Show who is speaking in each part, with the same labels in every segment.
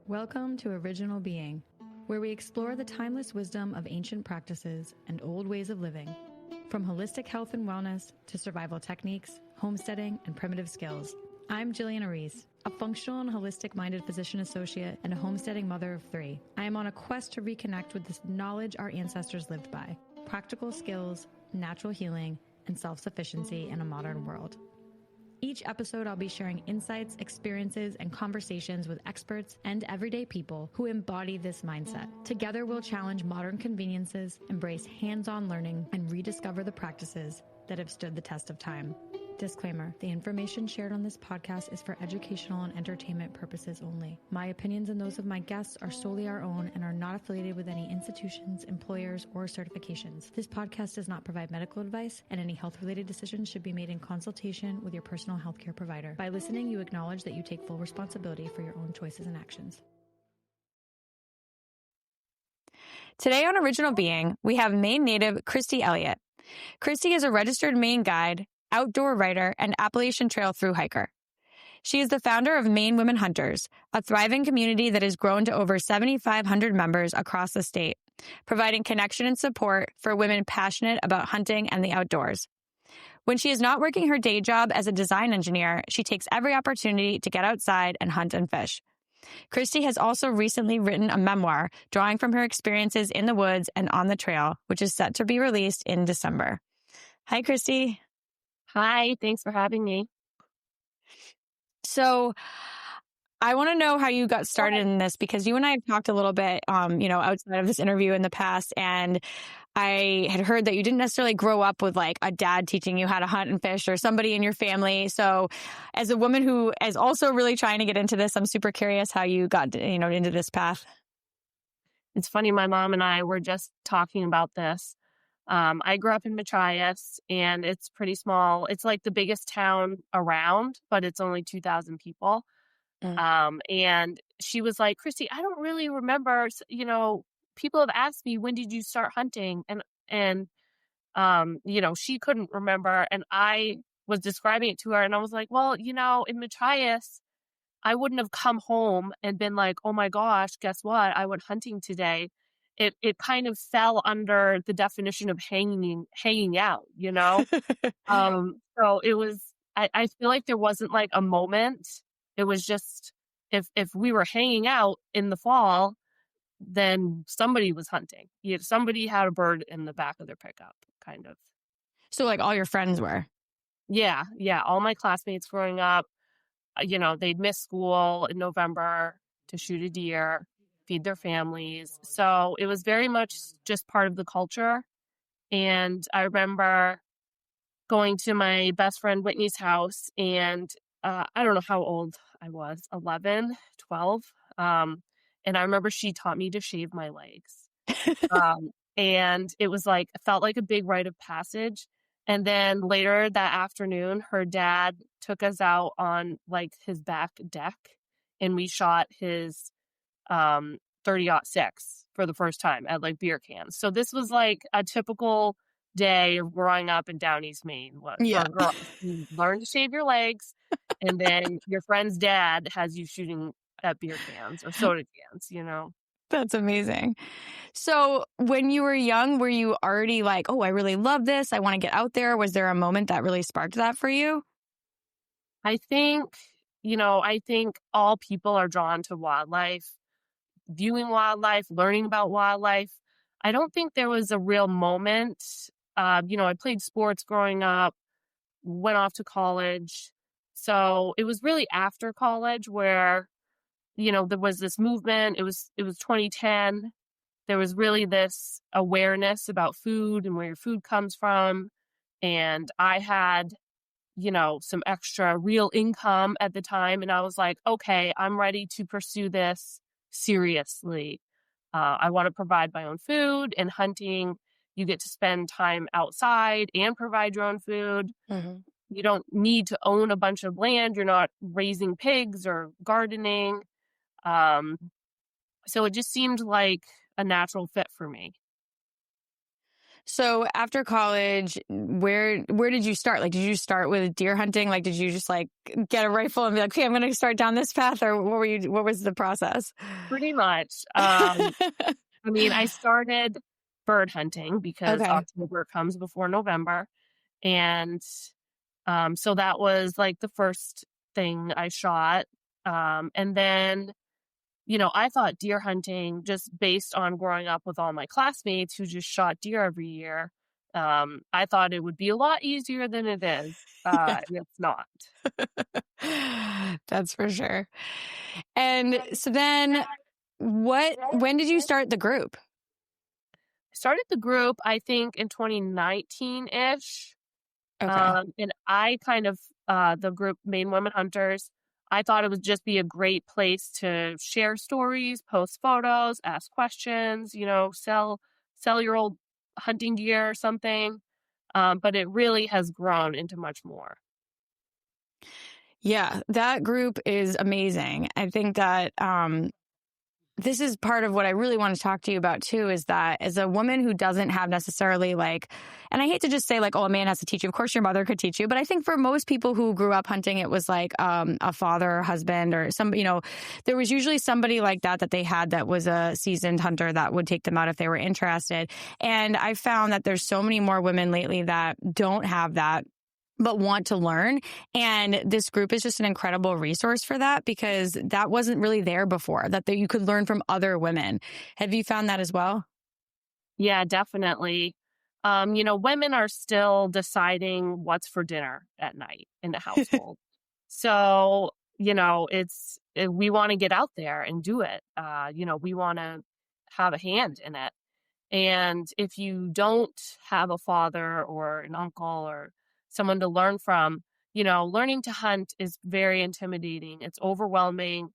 Speaker 1: Welcome to Original Being, where we explore the timeless wisdom of ancient practices and old ways of living. From holistic health and wellness to survival techniques, homesteading, and primitive skills. I'm Jillian Erice, a functional and holistic-minded physician associate and a homesteading mother of 3. I am on a quest to reconnect with the knowledge our ancestors lived by, practical skills, natural healing, and self-sufficiency in a modern world. Each episode, I'll be sharing insights, experiences, and conversations with experts and everyday people who embody this mindset. Together, we'll challenge modern conveniences, embrace hands-on learning, and rediscover the practices that have stood the test of time. Disclaimer, the information shared on this podcast is for educational and entertainment purposes only. My opinions and those of my guests are solely our own and are not affiliated with any institutions, employers, or certifications. This podcast does not provide medical advice, and any health-related decisions should be made in consultation with your personal healthcare provider. By listening, you acknowledge that you take full responsibility for your own choices and actions.
Speaker 2: Today on Original Being, we have Maine native Christi Elliott. Christi is a registered Maine guide, outdoor writer, and Appalachian Trail thru-hiker. She is the founder of Maine Women Hunters, a thriving community that has grown to over 7,500 members across the state, providing connection and support for women passionate about hunting and the outdoors. When she is not working her day job as a design engineer, she takes every opportunity to get outside and hunt and fish. Christi has also recently written a memoir drawing from her experiences in the woods and on the trail, which is set to be released in December. Hi, Christi.
Speaker 3: Hi, thanks for having me.
Speaker 2: So I want to know how you got started in this, because you and I have talked a little bit, outside of this interview in the past, and I had heard that you didn't necessarily grow up with like a dad teaching you how to hunt and fish or somebody in your family. So as a woman who is also really trying to get into this, I'm super curious how you got, into this path.
Speaker 3: It's funny, my mom and I were just talking about this. I grew up in Machias, and it's pretty small. It's like the biggest town around, but it's only 2,000 people. And she was like, Christi, I don't really remember, people have asked me, when did you start hunting? And she couldn't remember. And I was describing it to her, and I was like, well, in Machias, I wouldn't have come home and been like, oh my gosh, guess what? I went hunting today. It kind of fell under the definition of hanging out, So it was, I feel like there wasn't like a moment. It was just, if we were hanging out in the fall, then somebody was hunting. Somebody had a bird in the back of their pickup, kind of.
Speaker 2: So like all your friends were?
Speaker 3: Yeah. All my classmates growing up, they'd miss school in November to shoot a deer, feed their families. So it was very much just part of the culture. And I remember going to my best friend Whitney's house, and I don't know how old I was, 11, 12. And I remember she taught me to shave my legs. And it was like, it felt like a big rite of passage. And then later that afternoon, her dad took us out on like his back deck, and we shot his 30-06 for the first time at like beer cans. So this was like a typical day of growing up in Down East Maine.
Speaker 2: Yeah.
Speaker 3: You learn to shave your legs, and then your friend's dad has you shooting at beer cans or soda cans,
Speaker 2: That's amazing. So when you were young, were you already like, oh, I really love this, I want to get out there? Was there a moment that really sparked that for you?
Speaker 3: I think all people are drawn to wildlife, viewing wildlife, learning about wildlife. I don't think there was a real moment. I played sports growing up, went off to college. So it was really after college where, there was this movement. It was 2010. There was really this awareness about food and where your food comes from. And I had, some extra real income at the time. And I was like, okay, I'm ready to pursue this seriously. I want to provide my own food, and hunting, you get to spend time outside and provide your own food.
Speaker 2: Mm-hmm.
Speaker 3: You don't need to own a bunch of land. You're not raising pigs or gardening. So it just seemed like a natural fit for me.
Speaker 2: So after college, where did you start? Like, did you start with deer hunting? Like, did you just like get a rifle and be like, okay, I'm going to start down this path? Or what was the process?
Speaker 3: Pretty much. I mean, I started bird hunting because
Speaker 2: Okay.
Speaker 3: October comes before November. And so that was like the first thing I shot. And then, I thought deer hunting, just based on growing up with all my classmates who just shot deer every year, I thought it would be a lot easier than it is. And it's not.
Speaker 2: That's for sure. And so then when did you start the group?
Speaker 3: I started the group, I think, in 2019-ish.
Speaker 2: Okay.
Speaker 3: And I kind of, the group Maine Women Hunters, I thought it would just be a great place to share stories, post photos, ask questions, sell your old hunting gear or something. But it really has grown into much more.
Speaker 2: Yeah, that group is amazing. I think that this is part of what I really want to talk to you about too, is that as a woman who doesn't have necessarily like, and I hate to just say like, oh, a man has to teach you. Of course, your mother could teach you. But I think for most people who grew up hunting, it was like a father or husband or some, there was usually somebody like that they had that was a seasoned hunter that would take them out if they were interested. And I found that there's so many more women lately that don't have that, but want to learn. And this group is just an incredible resource for that, because that wasn't really there before, that you could learn from other women. Have you found that as well?
Speaker 3: Yeah, definitely. Women are still deciding what's for dinner at night in the household. So, we want to get out there and do it. We want to have a hand in it. And if you don't have a father or an uncle or someone to learn from, learning to hunt is very intimidating. It's overwhelming,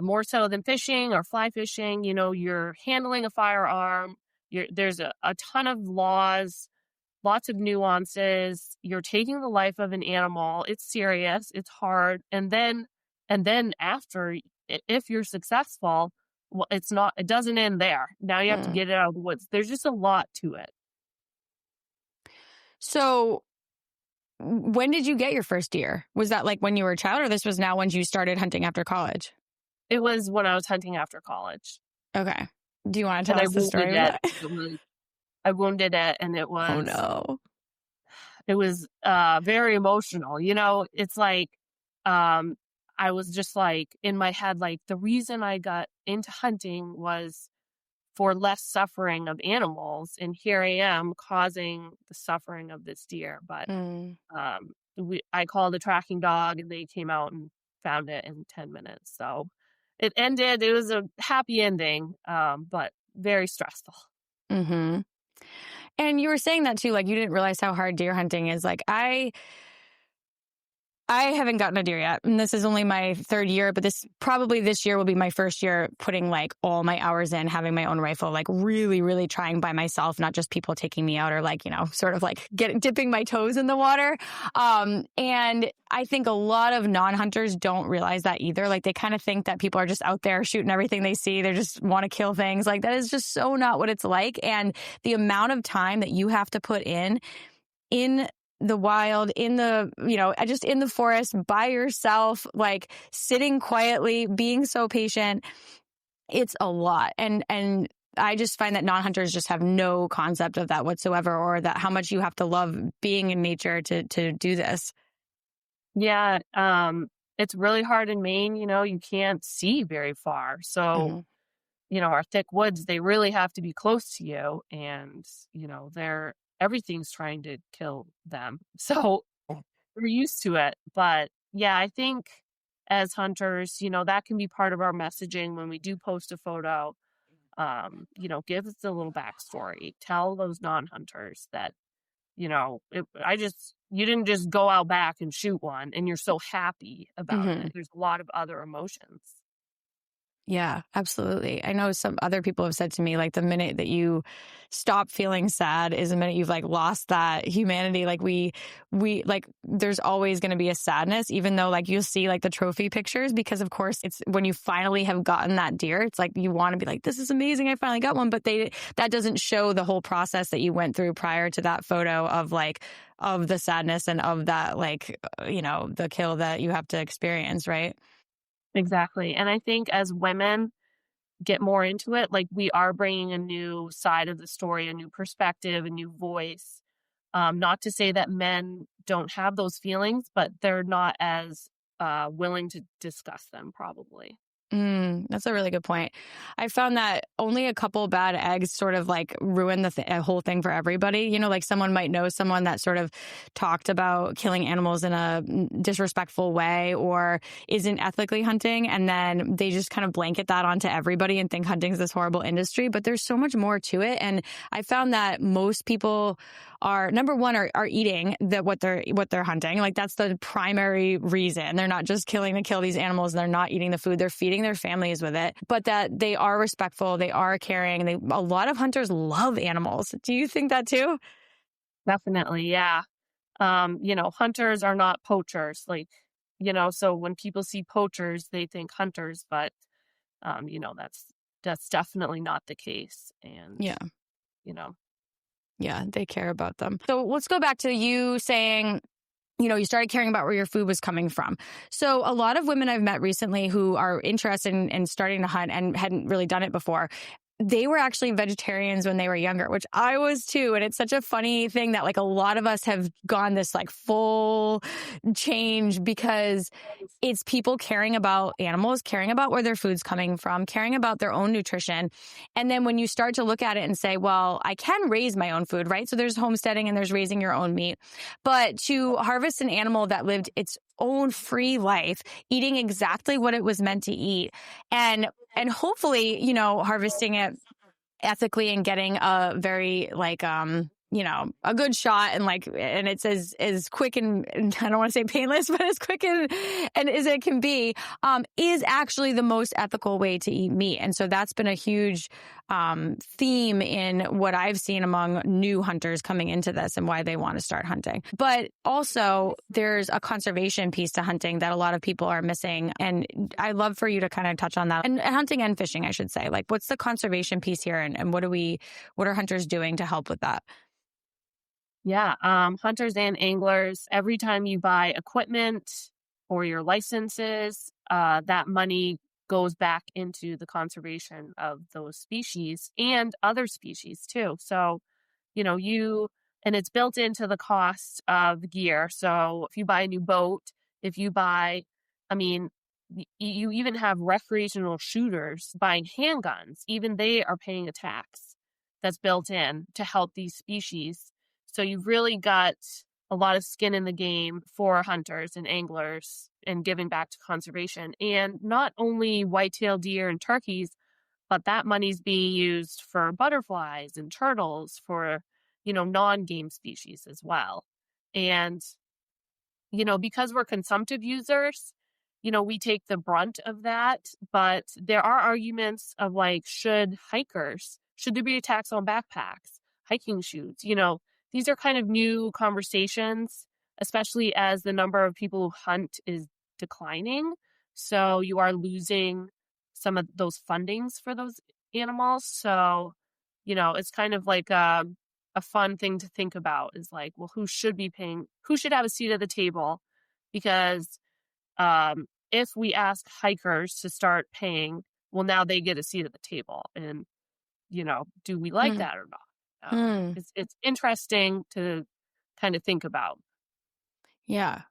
Speaker 3: more so than fishing or fly fishing. You're handling a firearm. There's a ton of laws, lots of nuances. You're taking the life of an animal. It's serious. It's hard. And then after, if you're successful, well, it doesn't end there. Now you have to get it out of the woods. There's just a lot to it.
Speaker 2: So when did you get your first deer? Was that like when you were a child, or this was now when you started hunting after college?
Speaker 3: It was when I was hunting after college.
Speaker 2: Okay. Do you want to tell us the story of that?
Speaker 3: I wounded it, and it was...
Speaker 2: Oh, no.
Speaker 3: It was very emotional. It's like, I was just like in my head, like the reason I got into hunting was for less suffering of animals. And here I am causing the suffering of this deer. But I called a tracking dog, and they came out and found it in 10 minutes. So it ended. It was a happy ending, but very stressful.
Speaker 2: Mm-hmm. And you were saying that too, like you didn't realize how hard deer hunting is. Like I haven't gotten a deer yet, and this is only my third year, but this year will be my first year putting like all my hours in, having my own rifle, like really, really trying by myself, not just people taking me out or like, sort of like dipping my toes in the water. And I think a lot of non-hunters don't realize that either. Like they kind of think that people are just out there shooting everything they see. They just want to kill things. Like that is just so not what it's like. And the amount of time that you have to put in the wild, just in the forest by yourself, like sitting quietly, being so patient, it's a lot. And I just find that non-hunters just have no concept of that whatsoever, or that how much you have to love being in nature to do this.
Speaker 3: Yeah. It's really hard in Maine. You can't see very far. So, our thick woods, they really have to be close to you, and, everything's trying to kill them. So we're used to it. But yeah, I think as hunters, that can be part of our messaging when we do post a photo. Give us a little backstory. Tell those non-hunters that, you didn't just go out back and shoot one and you're so happy about it. There's a lot of other emotions.
Speaker 2: Yeah, absolutely. I know some other people have said to me, like, the minute that you stop feeling sad is the minute you've like lost that humanity. Like we like, there's always going to be a sadness, even though like you'll see like the trophy pictures, because of course it's when you finally have gotten that deer, it's like you want to be like, this is amazing, I finally got one. But that doesn't show the whole process that you went through prior to that photo of like, of the sadness and of that, like, the kill that you have to experience, right?
Speaker 3: Exactly. And I think as women get more into it, like we are bringing a new side of the story, a new perspective, a new voice. Not to say that men don't have those feelings, but they're not as willing to discuss them probably.
Speaker 2: That's a really good point. I found that only a couple bad eggs sort of like ruin the whole thing for everybody. Like someone might know someone that sort of talked about killing animals in a disrespectful way or isn't ethically hunting. And then they just kind of blanket that onto everybody and think hunting is this horrible industry. But there's so much more to it. And I found that most people are, number one, are eating what they're hunting. Like that's the primary reason. They're not just killing to kill these animals and they're not eating the food. They're feeding their families with it, but that they are respectful, they are caring. A lot of hunters love animals. Do you think that too?
Speaker 3: Definitely, yeah. Hunters are not poachers. Like, so when people see poachers, they think hunters, but that's definitely not the case. And
Speaker 2: yeah,
Speaker 3: you know.
Speaker 2: Yeah, they care about them. So let's go back to you saying, you started caring about where your food was coming from. So a lot of women I've met recently who are interested in starting to hunt and hadn't really done it before, they were actually vegetarians when they were younger, which I was too. And it's such a funny thing that like a lot of us have gone this like full change because it's people caring about animals, caring about where their food's coming from, caring about their own nutrition. And then when you start to look at it and say, well, I can raise my own food, right? So there's homesteading and there's raising your own meat. But to harvest an animal that lived its own free life, eating exactly what it was meant to eat, and hopefully, harvesting it ethically and getting a very like a good shot and it's as quick and I don't want to say painless, but as quick and as it can be, is actually the most ethical way to eat meat. And so that's been a huge theme in what I've seen among new hunters coming into this and why they want to start hunting. But also there's a conservation piece to hunting that a lot of people are missing. And I'd love for you to kind of touch on that. And hunting and fishing, I should say. Like, what's the conservation piece here and what are hunters doing to help with that?
Speaker 3: Yeah, hunters and anglers, every time you buy equipment or your licenses, that money goes back into the conservation of those species and other species too. So, and it's built into the cost of the gear. So if you buy a new boat, you even have recreational shooters buying handguns, even they are paying a tax that's built in to help these species. So you've really got a lot of skin in the game for hunters and anglers and giving back to conservation. And not only white-tailed deer and turkeys, but that money's being used for butterflies and turtles for, non-game species as well. And, because we're consumptive users, we take the brunt of that. But there are arguments of like, should there be a tax on backpacks, hiking shoes? These are kind of new conversations, especially as the number of people who hunt is declining. So you are losing some of those fundings for those animals. So, it's kind of like a fun thing to think about is like, well, who should have a seat at the table? Because if we ask hikers to start paying, well, now they get a seat at the table. And, do we like that or not? It's interesting to kind of think about.
Speaker 2: Yeah.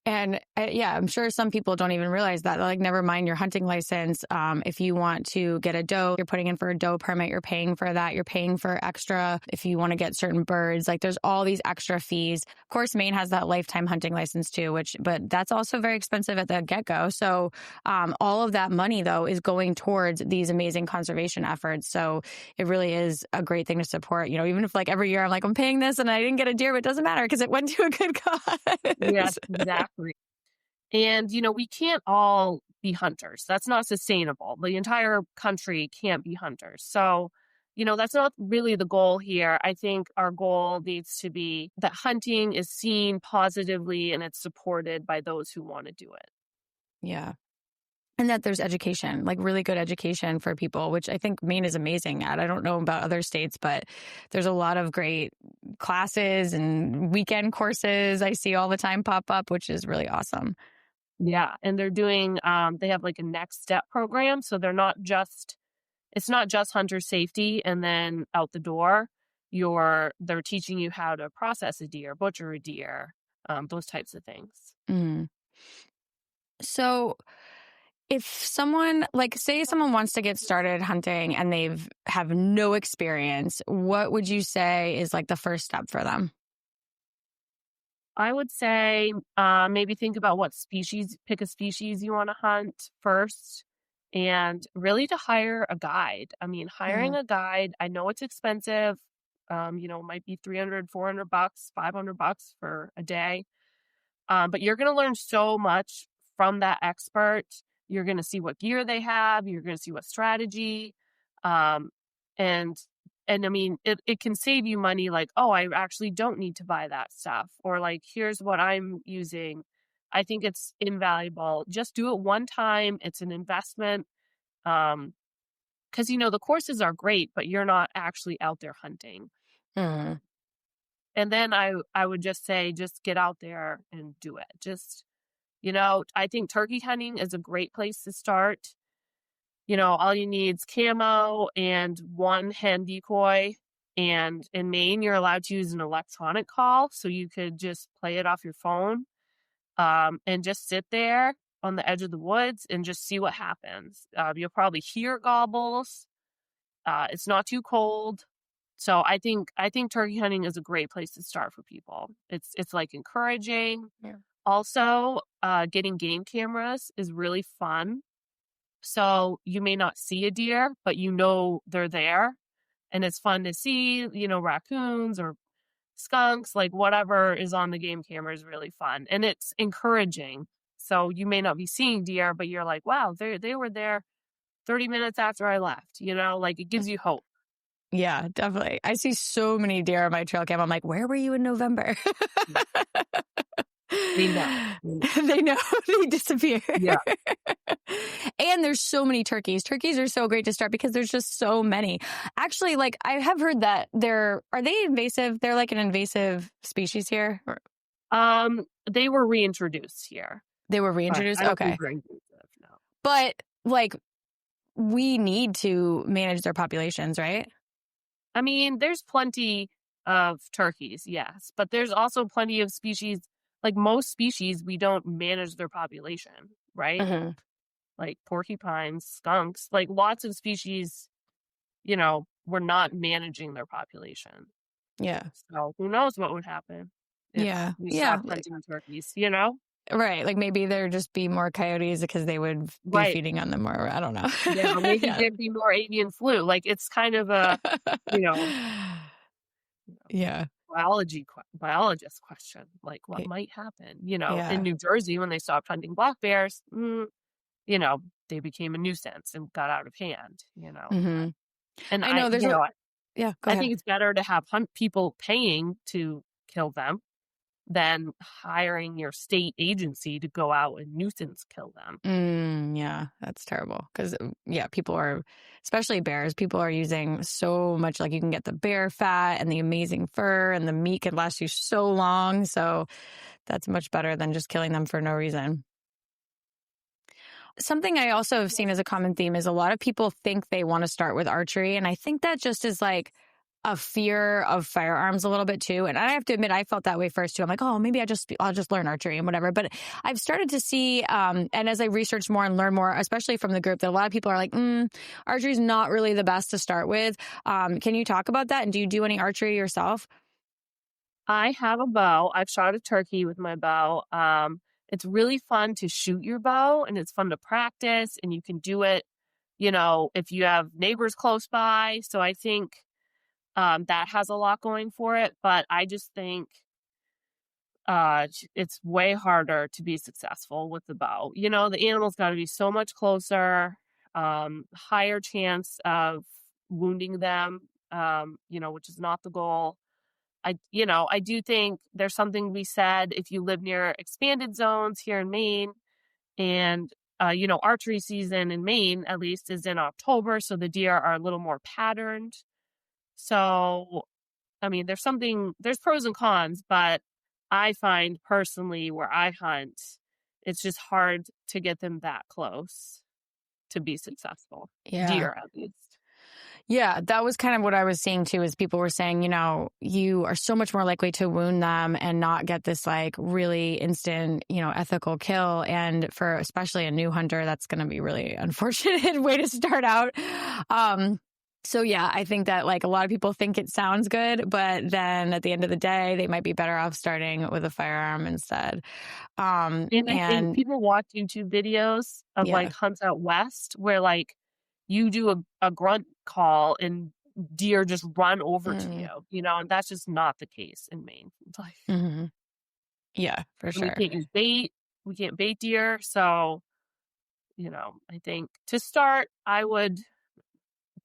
Speaker 2: And I'm sure some people don't even realize that. Like, never mind your hunting license. If you want to get a doe, you're putting in for a doe permit. You're paying for that. You're paying for extra if you want to get certain birds. Like, there's all these extra fees. Of course, Maine has that lifetime hunting license too, but that's also very expensive at the get-go. So all of that money, though, is going towards these amazing conservation efforts. So it really is a great thing to support. Even if like every year I'm like, I'm paying this and I didn't get a deer, but it doesn't matter because it went to a good cause.
Speaker 3: Yes, exactly. And, we can't all be hunters. That's not sustainable. The entire country can't be hunters. So, that's not really the goal here. I think our goal needs to be that hunting is seen positively and it's supported by those who want to do it.
Speaker 2: Yeah. And that there's education, like really good education for people, which I think Maine is amazing at. I don't know about other states, but there's a lot of great classes and weekend courses I see all the time pop up, which is really awesome.
Speaker 3: Yeah. And they're doing, they have like a next step program. So it's not just hunter safety and then out the door. They're teaching you how to process a deer, butcher a deer, those types of things.
Speaker 2: Mm-hmm. So if someone, like, say someone wants to get started hunting and have no experience, what would you say is like the first step for them?
Speaker 3: I would say maybe think about pick a species you want to hunt first, and really to hire a guide. I mean, hiring a guide, I know it's expensive. It might be $300, $400, $500 for a day. But you're going to learn so much from that expert. You're going to see what gear they have. You're going to see what strategy. Um, and I mean, it can save you money. Like, oh, I actually don't need to buy that stuff. Or like, here's what I'm using. I think it's invaluable. Just do it one time. It's an investment. Because, the courses are great, but you're not actually out there hunting.
Speaker 2: Mm-hmm.
Speaker 3: And then I would just say, just get out there and do it. I think turkey hunting is a great place to start. All you need is camo and one hen decoy. And in Maine, you're allowed to use an electronic call. So you could just play it off your phone and just sit there on the edge of the woods and just see what happens. You'll probably hear gobbles. It's not too cold. So I think turkey hunting is a great place to start for people. It's like encouraging.
Speaker 2: Yeah.
Speaker 3: Also, getting game cameras is really fun. So you may not see a deer, but they're there. And it's fun to see, raccoons or skunks, like whatever is on the game camera is really fun. And it's encouraging. So you may not be seeing deer, but you're like, wow, they were there 30 minutes after I left, like it gives you hope.
Speaker 2: Yeah, definitely. I see so many deer on my trail cam. I'm like, where were you in November?
Speaker 3: They know.
Speaker 2: They know. They disappear.
Speaker 3: Yeah.
Speaker 2: And there's so many turkeys. Turkeys are so great to start because there's just so many. Actually, like I have heard that are they invasive? They're like an invasive species here?
Speaker 3: They were reintroduced here.
Speaker 2: They were reintroduced? Okay.
Speaker 3: No.
Speaker 2: But like we need to manage their populations, right?
Speaker 3: I mean, there's plenty of turkeys, yes, but there's also plenty of species. Like most species, we don't manage their population, right?
Speaker 2: Mm-hmm.
Speaker 3: Like porcupines, skunks, like lots of species, we're not managing their population.
Speaker 2: Yeah.
Speaker 3: So who knows what would happen if we stopped hunting turkeys,
Speaker 2: Right. Like maybe there'd just be more coyotes because they would be feeding on them more. I don't know.
Speaker 3: Yeah, maybe there'd be more avian flu. Like it's kind of a,
Speaker 2: yeah.
Speaker 3: biologist question. Like what might happen, in New Jersey when they stopped hunting black bears, they became a nuisance and got out of hand,
Speaker 2: Mm-hmm.
Speaker 3: And
Speaker 2: I know go
Speaker 3: I
Speaker 2: ahead.
Speaker 3: think it's better to have people paying to kill them than hiring your state agency to go out and nuisance kill them.
Speaker 2: Yeah, that's terrible. Because, people are, especially bears, people are using so much, like you can get the bear fat and the amazing fur and the meat can last you so long. So that's much better than just killing them for no reason. Something I also have seen as a common theme is a lot of people think they want to start with archery. And I think that just is a fear of firearms a little bit too. And I have to admit, I felt that way first too. I'm like, oh, maybe I'll just learn archery and whatever. But I've started to see, and as I research more and learn more, especially from the group, that a lot of people are like, archery is not really the best to start with. Can you talk about that? And do you do any archery yourself?
Speaker 3: I have a bow. I've shot a turkey with my bow. It's really fun to shoot your bow and it's fun to practice and you can do it, if you have neighbors close by. So I think that has a lot going for it. But I just think it's way harder to be successful with the bow. You know, the animal's got to be so much closer, higher chance of wounding them, you know, which is not the goal. I do think there's something to be said if you live near expanded zones here in Maine, and archery season in Maine, at least, is in October, so the deer are a little more patterned. So, I mean, there's pros and cons, but I find personally where I hunt, it's just hard to get them that close to be successful.
Speaker 2: Yeah.
Speaker 3: Deer, at least.
Speaker 2: Yeah, that was kind of what I was seeing too, is people were saying, you are so much more likely to wound them and not get this like really instant, ethical kill. And for especially a new hunter, that's going to be really unfortunate way to start out. So yeah, I think that like a lot of people think it sounds good, but then at the end of the day, they might be better off starting with a firearm instead.
Speaker 3: And I think people watch YouTube videos of like hunts out west where like you do a grunt call and deer just run over to you, and that's just not the case in Maine. Like,
Speaker 2: yeah, for sure.
Speaker 3: We can't use bait. We can't bait deer. So, I think to start, I would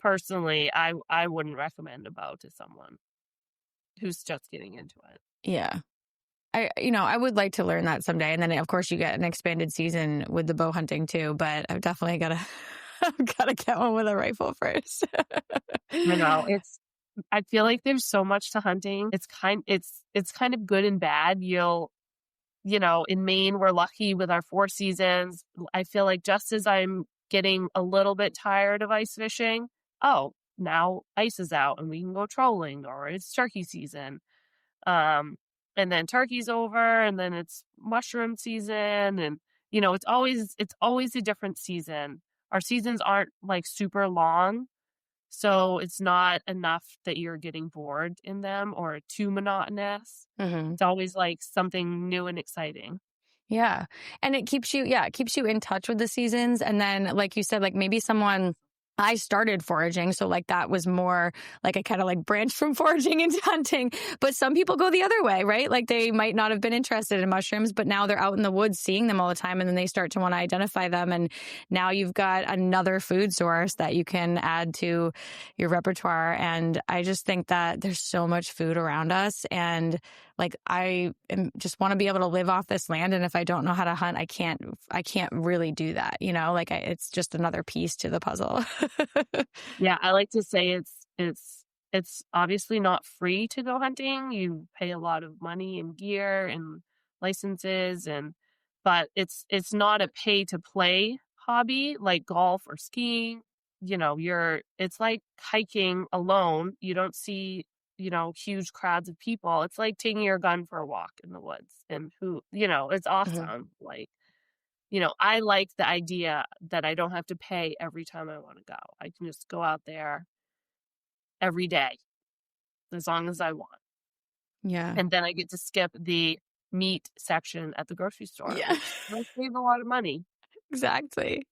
Speaker 3: personally, I wouldn't recommend a bow to someone who's just getting into it.
Speaker 2: Yeah. I would like to learn that someday. And then of course you get an expanded season with the bow hunting too, but I've definitely got to get one with a rifle first.
Speaker 3: I feel like there's so much to hunting. It's kind of good and bad. In Maine, we're lucky with our 4 seasons. I feel like just as I'm getting a little bit tired of ice fishing, now ice is out and we can go trolling, or it's turkey season. And then turkey's over, and then it's mushroom season, and it's always a different season. Our seasons aren't like super long, so it's not enough that you're getting bored in them or too monotonous. It's always like something new and exciting.
Speaker 2: Yeah. And it keeps you in touch with the seasons. And then, like you said, like maybe I started foraging. So like that was more like I kind of like branched from foraging into hunting. But some people go the other way, right? Like they might not have been interested in mushrooms, but now they're out in the woods seeing them all the time. And then they start to want to identify them. And now you've got another food source that you can add to your repertoire. And I just think that there's so much food around us. And like I just want to be able to live off this land. And if I don't know how to hunt, I can't really do that. It's just another piece to the puzzle.
Speaker 3: Yeah, I like to say it's obviously not free to go hunting. You pay a lot of money and gear and licenses, but it's not a pay to play hobby like golf or skiing. It's like hiking alone. You don't see huge crowds of people. It's like taking your gun for a walk in the woods, and it's awesome. Like, I like the idea that I don't have to pay every time I want to go. I can just go out there every day as long as I want.
Speaker 2: Yeah.
Speaker 3: And then I get to skip the meat section at the grocery store.
Speaker 2: Yeah.
Speaker 3: I save a lot of money.
Speaker 2: Exactly.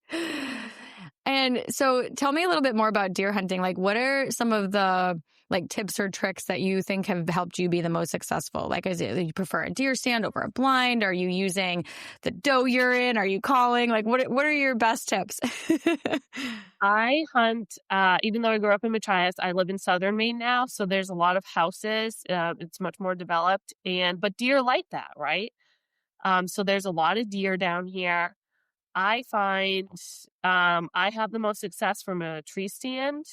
Speaker 2: And so tell me a little bit more about deer hunting. Like, what are some of the like tips or tricks that you think have helped you be the most successful? Like, is it you prefer a deer stand over a blind? Are you using the doe urine? Are you calling? Like, what are your best tips?
Speaker 3: I hunt, even though I grew up in Machias, I live in southern Maine now. So there's a lot of houses. It's much more developed, but deer like that, right? So there's a lot of deer down here. I find I have the most success from a tree stand.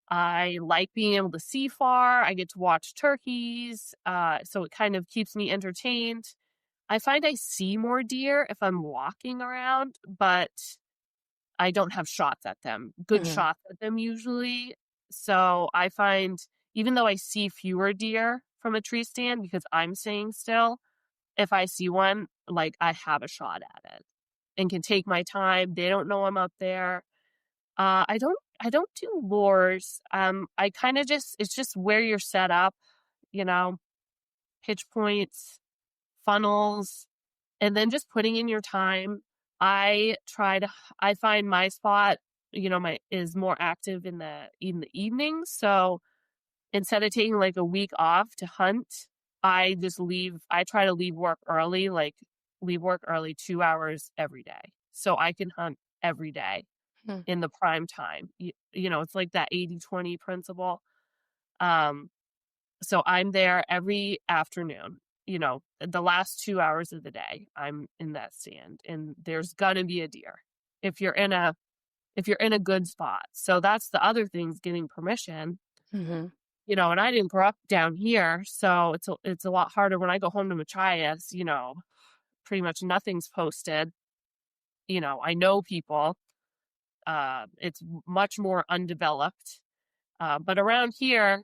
Speaker 3: I like being able to see far. I get to watch turkeys, so it kind of keeps me entertained. I find I see more deer if I'm walking around, but I don't have shots at them, good shots at them usually. So I find even though I see fewer deer from a tree stand because I'm staying still, if I see one, like I have a shot at it and can take my time. They don't know I'm up there. I don't do lures. I kind of it's just where you're set up, pitch points, funnels, and then just putting in your time. I find my spot, is more active in the evenings. So instead of taking like a week off to hunt, I try to leave work early, 2 hours every day. So I can hunt every day in the prime time. It's like that 80-20 principle. So I'm there every afternoon, the last 2 hours of the day, I'm in that stand, and there's gonna be a deer if you're in a good spot. So that's the other thing, is getting permission.
Speaker 2: Mm-hmm.
Speaker 3: And I didn't grow up down here, so it's a lot harder when I go home to Machias. Pretty much nothing's posted. I know people. It's much more undeveloped. But around here,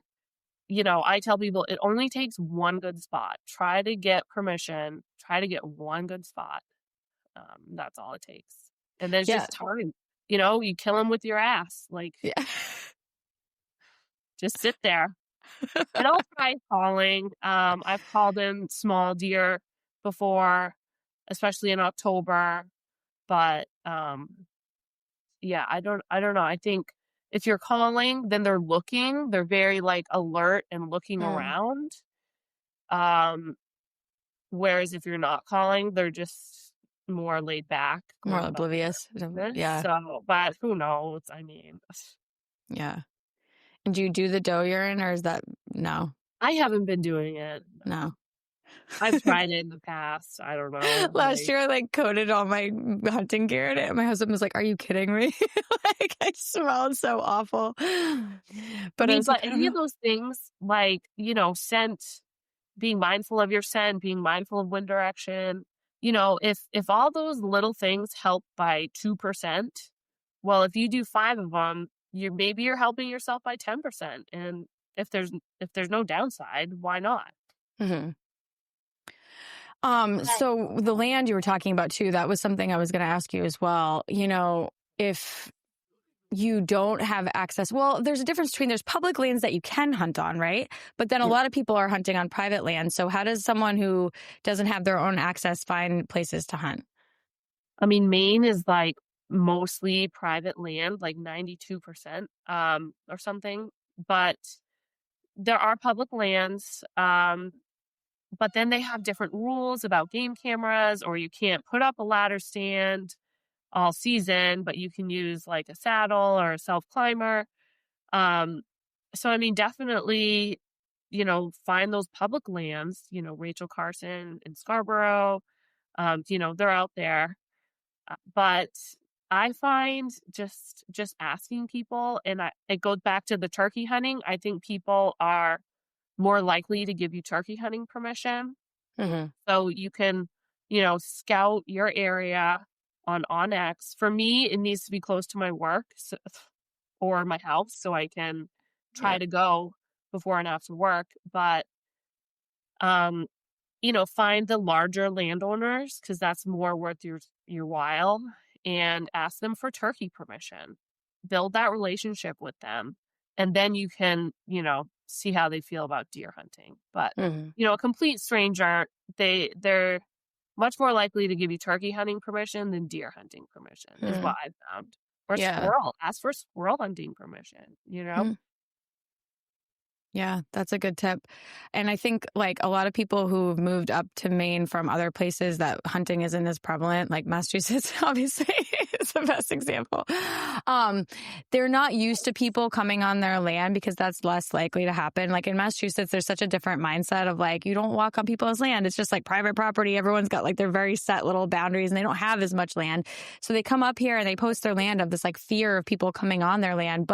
Speaker 3: I tell people it only takes one good spot. Try to get permission. Try to get one good spot. That's all it takes. And then it's just time. You kill them with your ass. Just sit there. And I'll try calling. I've called in small deer before, especially in October. But I don't know. I think if you're calling, then they're looking. They're very alert and looking around. Whereas if you're not calling, they're just more laid back,
Speaker 2: more oblivious. Yeah.
Speaker 3: So, but who knows? I mean,
Speaker 2: yeah. And do you do the doe urine, or is that no?
Speaker 3: I haven't been doing it.
Speaker 2: No.
Speaker 3: I've tried it in the past. I don't know.
Speaker 2: Last year, I coated all my hunting gear in it. And my husband was like, "Are you kidding me?" I smelled so awful. But
Speaker 3: any of those things, scent, being mindful of your scent, being mindful of wind direction. If all those little things help by 2%, well, if you do 5 of them, you're helping yourself by 10%. And if there's no downside, why not?
Speaker 2: Mm-hmm. So the land you were talking about too, that was something I was going to ask you as well. If you don't have access, well, there's a difference between, there's public lands that you can hunt on, right? But then a lot of people are hunting on private land. So how does someone who doesn't have their own access find places to hunt?
Speaker 3: I mean, Maine is mostly private land, 92%, or something, but there are public lands. But then they have different rules about game cameras, or you can't put up a ladder stand all season, but you can use a saddle or a self-climber. So, I mean, definitely, find those public lands, Rachel Carson in Scarborough, they're out there. But I find just asking people, and it goes back to the turkey hunting. I think people are more likely to give you turkey hunting permission.
Speaker 2: Mm-hmm.
Speaker 3: So you can, scout your area on X. For me, it needs to be close to my work or my house, so I can try to go before and after work. But, find the larger landowners, because that's more worth your while, and ask them for turkey permission. Build that relationship with them. And then you can, see how they feel about deer hunting. But, a complete stranger, they're much more likely to give you turkey hunting permission than deer hunting permission, is what I've found. Or squirrel. Ask for squirrel hunting permission,
Speaker 2: Yeah, that's a good tip. And I think a lot of people who've moved up to Maine from other places that hunting isn't as prevalent, like Massachusetts, obviously, is the best example. They're not used to people coming on their land because that's less likely to happen. In Massachusetts, there's such a different mindset of you don't walk on people's land. It's just private property. Everyone's got their very set little boundaries, and they don't have as much land. So they come up here and they post their land of this fear of people coming on their land,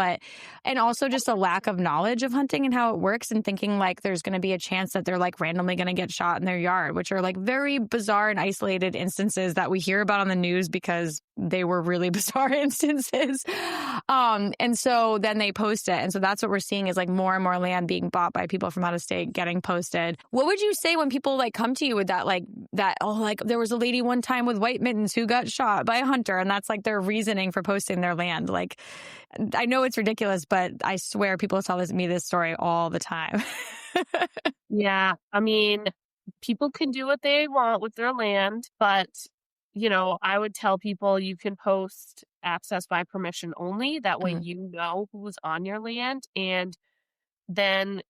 Speaker 2: and also just a lack of knowledge of hunting and how it works, and thinking there's going to be a chance that they're randomly going to get shot in their yard, which are very bizarre and isolated instances that we hear about on the news because they were really bizarre instances. And so then they post it. And so that's what we're seeing is more and more land being bought by people from out of state getting posted. What would you say when people come to you with that, there was a lady one time with white mittens who got shot by a hunter, and that's their reasoning for posting their land? I know it's ridiculous, but I swear people tell me this story all the time.
Speaker 3: Yeah. I mean, people can do what they want with their land, but, I would tell people you can post access by permission only. That way, who's on your land. And then,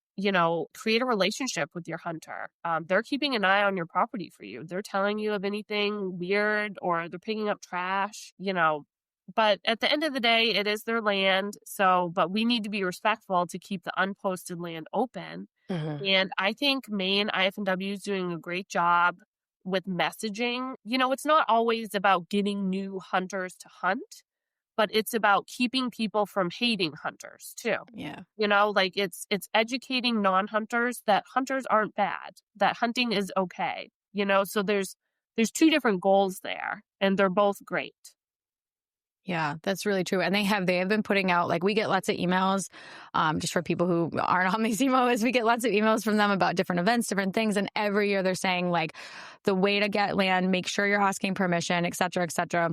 Speaker 3: create a relationship with your hunter. They're keeping an eye on your property for you. They're telling you of anything weird or they're picking up trash, but at the end of the day, it is their land. But we need to be respectful to keep the unposted land open.
Speaker 2: Mm-hmm.
Speaker 3: And I think Maine IFNW is doing a great job with messaging. It's not always about getting new hunters to hunt, but it's about keeping people from hating hunters too.
Speaker 2: Yeah.
Speaker 3: It's educating non-hunters that hunters aren't bad, that hunting is okay. So there's two different goals there, and they're both great.
Speaker 2: Yeah, that's really true. And they have been putting out, we get lots of emails, just for people who aren't on these emails, we get lots of emails from them about different events, different things. And every year they're saying the way to get land, make sure you're asking permission, et cetera, et cetera.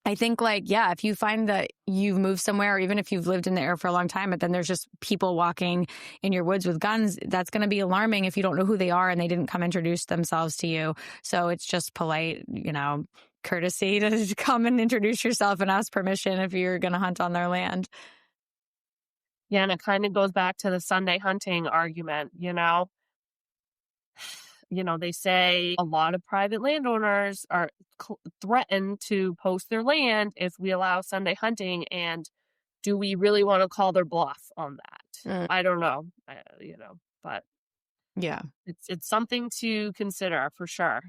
Speaker 2: I think if you find that you've moved somewhere, or even if you've lived in the area for a long time, but then there's just people walking in your woods with guns, that's going to be alarming if you don't know who they are and they didn't come introduce themselves to you. So it's just polite, courtesy to come and introduce yourself and ask permission if you're going to hunt on their land.
Speaker 3: Yeah, and it kind of goes back to the Sunday hunting argument, they say a lot of private landowners are threatened to post their land if we allow Sunday hunting. And do we really want to call their bluff on that? I don't know, but
Speaker 2: yeah,
Speaker 3: it's something to consider for sure.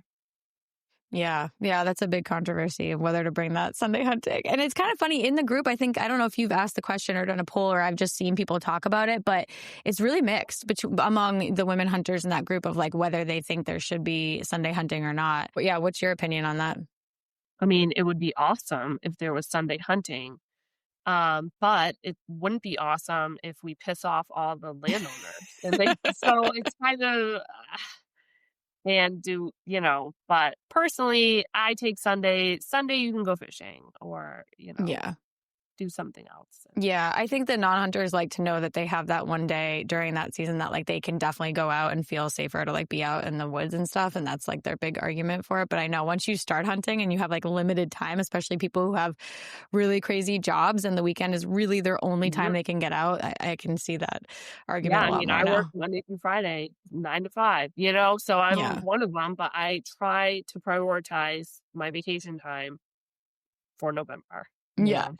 Speaker 2: Yeah, that's a big controversy of whether to bring that Sunday hunting. And it's kind of funny in the group. I don't know if you've asked the question or done a poll, or I've just seen people talk about it, but it's really mixed among the women hunters in that group of whether they think there should be Sunday hunting or not. But yeah, what's your opinion on that?
Speaker 3: I mean, it would be awesome if there was Sunday hunting, but it wouldn't be awesome if we piss off all the landowners. So it's kind of... And but personally, I take Sunday you can go fishing or,
Speaker 2: yeah,
Speaker 3: do something else.
Speaker 2: Yeah, I think the non-hunters like to know that they have that one day during that season that they can definitely go out and feel safer to be out in the woods and stuff. And that's their big argument for it. But I know once you start hunting and you have limited time, especially people who have really crazy jobs and the weekend is really their only time they can get out, I can see that argument a lot more
Speaker 3: I
Speaker 2: now.
Speaker 3: work Monday through Friday, 9 to 5, so I'm one of them, but I try to prioritize my vacation time for November.
Speaker 2: Yeah.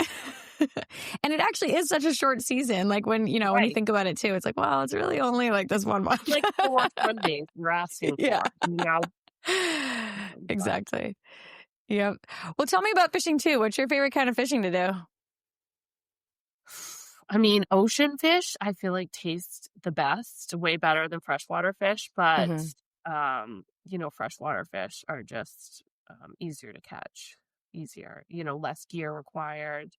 Speaker 2: And it actually is such a short season. When you think about it too, it's it's really only this 1 month.
Speaker 3: 4 Sundays we're asking for.
Speaker 2: Exactly. Yep. Well, tell me about fishing too. What's your favorite kind of fishing to do?
Speaker 3: I mean, ocean fish, I feel taste the best, way better than freshwater fish. But, freshwater fish are just easier to catch, less gear required.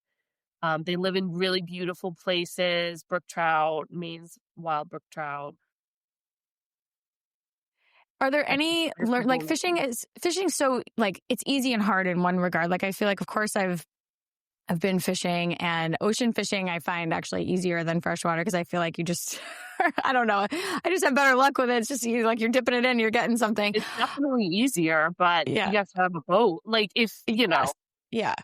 Speaker 3: They live in really beautiful places. Brook trout, Maine's wild brook trout.
Speaker 2: Are there any fishing? So it's easy and hard in one regard. I feel of course I've been fishing, and ocean fishing I find actually easier than freshwater because I feel you just I don't know. I just have better luck with it. It's just you're dipping it in, you're getting something.
Speaker 3: It's definitely easier, but you have to have a boat. If
Speaker 2: Yes. Yeah.